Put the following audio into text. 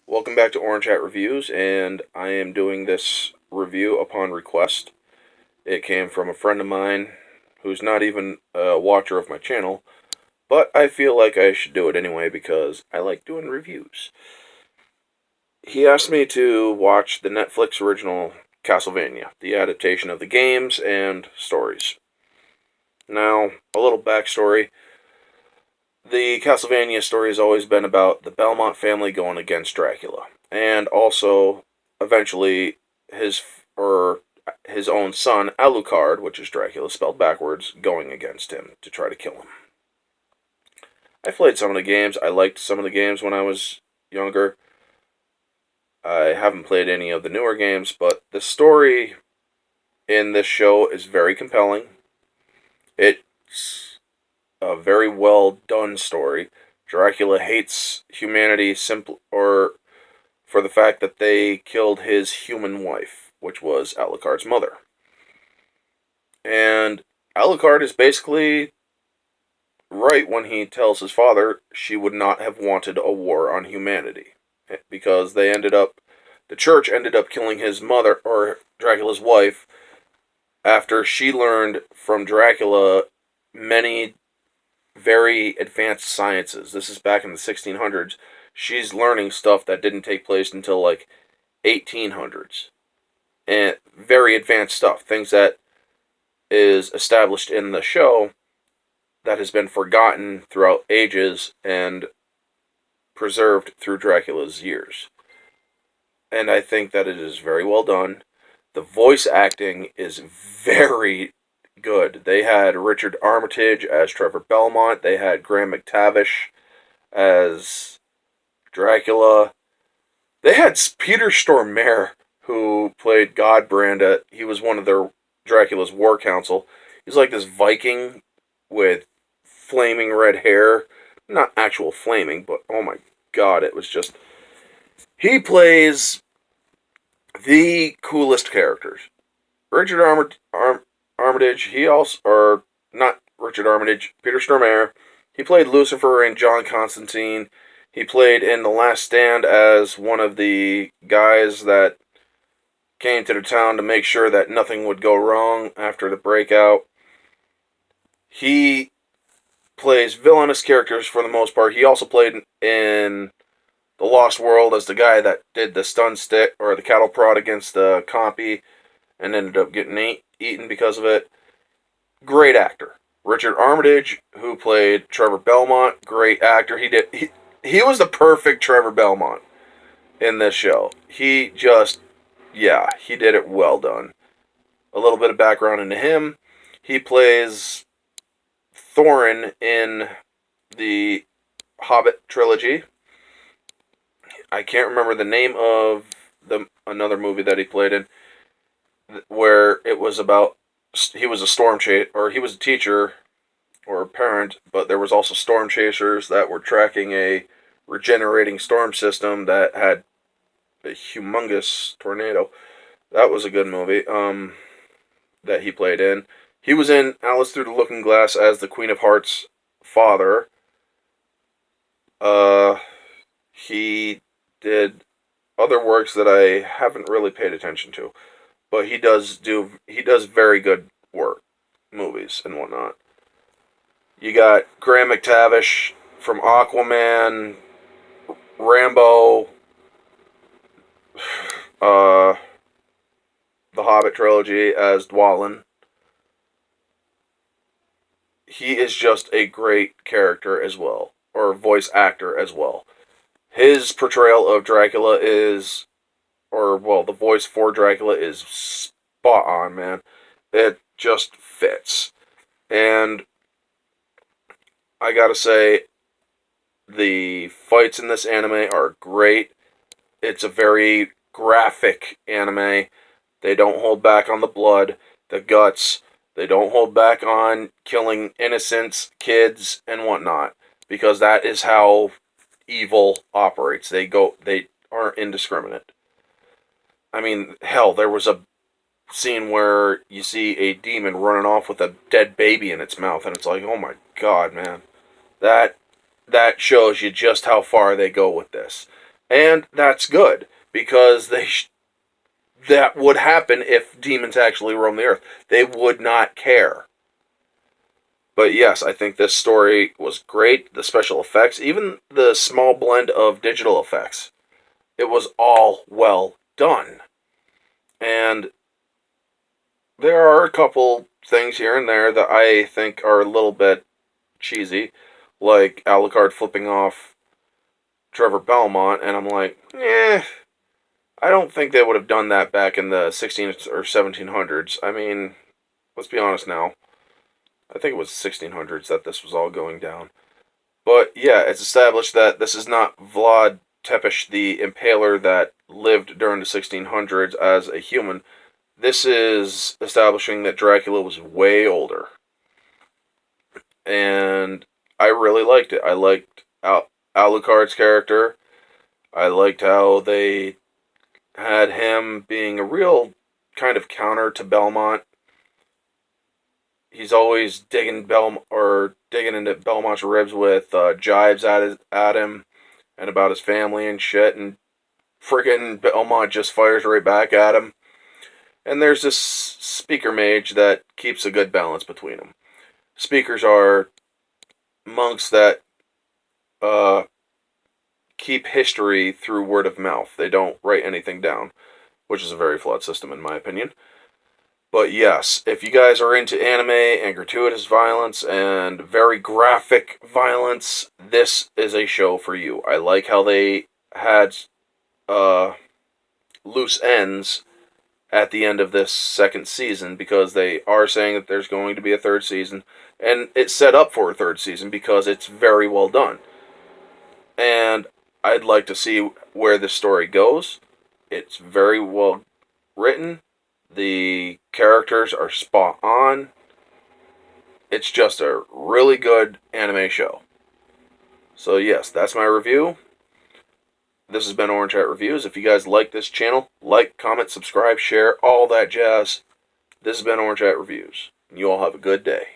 Welcome back to Orange Hat Reviews, and I am doing this review upon request. It came from a friend of mine who's not even a watcher of my channel, but I feel like I should do it anyway because I like doing reviews. He asked me to watch the Netflix original Castlevania, the adaptation of the games and stories. Now, a little backstory. The Castlevania story has always been about the Belmont family going against Dracula, and also eventually his or his own son Alucard, which is Dracula spelled backwards, going against him to try to kill him. I played some of the games. I liked some of the games when I was younger. I haven't played any of the newer games, but the story in this show is very compelling. It's a very well done story. Dracula hates humanity simply or for the fact that they killed his human wife, which was Alucard's mother. And Alucard is basically right when he tells his father she would not have wanted a war on humanity. Because the church ended up killing his mother, or Dracula's wife, after she learned from Dracula many very advanced sciences. This is back in the 1600s. She's learning stuff that didn't take place until like 1800s. And very advanced stuff. Things that is established in the show that has been forgotten throughout ages and preserved through Dracula's years. And I think that it is very well done. The voice acting is very good. They had Richard Armitage as Trevor Belmont. They had Graham McTavish as Dracula. They had Peter Stormare, who played Godbrand. He was one of their Dracula's war council. He's like this Viking with flaming red hair. Not actual flaming, but oh my god, it was just. He plays the coolest characters. Richard Armitage, he also. Or, not Richard Armitage, Peter Stormare. He played Lucifer in John Constantine. He played in The Last Stand as one of the guys that came to the town to make sure that nothing would go wrong after the breakout. He plays villainous characters for the most part. He also played in The Lost World as the guy that did the stun stick or the cattle prod against the compy and ended up getting eaten because of it. Great actor. Richard Armitage, who played Trevor Belmont, great actor. He was the perfect Trevor Belmont in this show. He did it well done. A little bit of background into him. He plays Thorin in the Hobbit trilogy. I can't remember the name of another movie that he played in, where it was about he was a storm chaser, or he was a teacher or a parent, but there was also storm chasers that were tracking a regenerating storm system that had a humongous tornado. That was a good movie. That he played in. He was in Alice Through the Looking Glass as the Queen of Hearts' father. He did other works that I haven't really paid attention to, but he does very good work, movies and whatnot. You got Graham McTavish from Aquaman, Rambo, uh, the Hobbit trilogy as Dwalin. He is just a great character as well, or voice actor as well. His portrayal of Dracula is, or well, the voice for Dracula is spot on, man. It just fits. And I gotta say, the fights in this anime are great. It's a very graphic anime. They don't hold back on the blood, the guts. They don't hold back on killing innocents, kids, and whatnot. Because that is how evil operates. They aren't indiscriminate. I mean, hell, there was a scene where you see a demon running off with a dead baby in its mouth, and it's like, oh my god, man. That that shows you just how far they go with this. And that's good, because that would happen if demons actually roam the earth. They would not care. But yes, I think this story was great. The special effects, even the small blend of digital effects, it was all well done. And there are a couple things here and there that I think are a little bit cheesy, like Alucard flipping off Trevor Belmont, and I'm like, I don't think they would have done that back in the 1600s or 1700s. I mean, let's be honest now. I think it was 1600s that this was all going down. But yeah, it's established that this is not Vlad Tepes the Impaler that lived during the 1600s as a human. This is establishing that Dracula was way older. And I really liked it. I liked Alucard's character. I liked how they had him being a real kind of counter to Belmont. He's always digging into Belmont's ribs with jibes at him and about his family and shit, and friggin' Belmont just fires right back at him. And there's this speaker mage that keeps a good balance between them. Speakers are monks that keep history through word of mouth. They don't write anything down, which is a very flawed system in my opinion. But yes, if you guys are into anime and gratuitous violence and very graphic violence, this is a show for you. I like how they had loose ends at the end of this second season, because they are saying that there's going to be a third season, and it's set up for a third season because it's very well done. And I'd like to see where this story goes. It's very well written. The characters are spot on. It's just a really good anime show. So yes, that's my review. This has been Orange Hat Reviews. If you guys like this channel, like, comment, subscribe, share, all that jazz. This has been Orange Hat Reviews. And you all have a good day.